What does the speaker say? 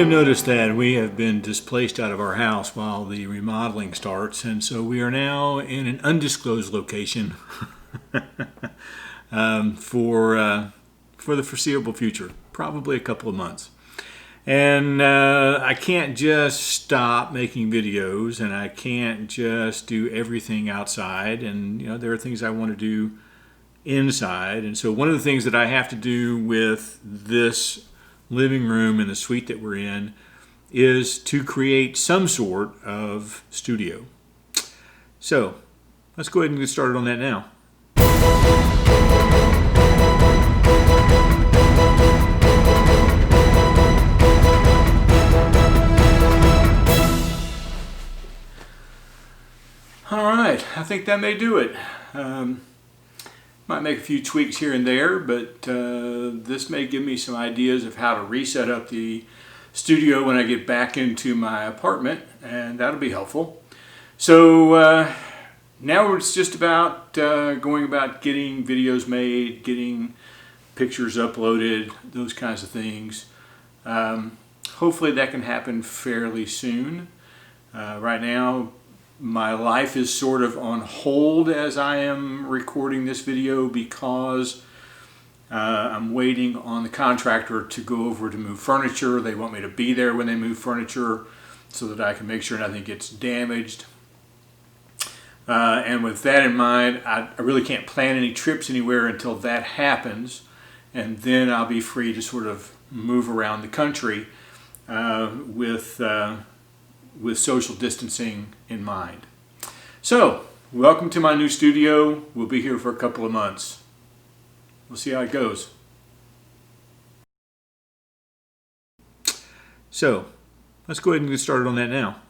have noticed that we have been displaced out of our house while the remodeling starts, and so we are now in an undisclosed location for the foreseeable future, probably a couple of months. And I can't just stop making videos, and I can't just do everything outside, and there are things I want to do inside. And so one of the things that I have to do with this living room and the suite that we're in is to create some sort of studio. So let's go ahead and get started on that now. All right, I think that may do it. Might make a few tweaks here and there, but this may give me some ideas of how to reset up the studio when I get back into my apartment, and that'll be helpful. So now it's just about going about getting videos made, getting pictures uploaded, those kinds of things. Hopefully that can happen fairly soon. Right now, my life is sort of on hold as I am recording this video because I'm waiting on the contractor to go over to move furniture. They want me to be there when they move furniture so that I can make sure nothing gets damaged. And with that in mind, I really can't plan any trips anywhere until that happens. And then I'll be free to sort of move around the country with social distancing in mind. So, welcome to my new studio. We'll be here for a couple of months. We'll see how it goes. So, let's go ahead and get started on that now.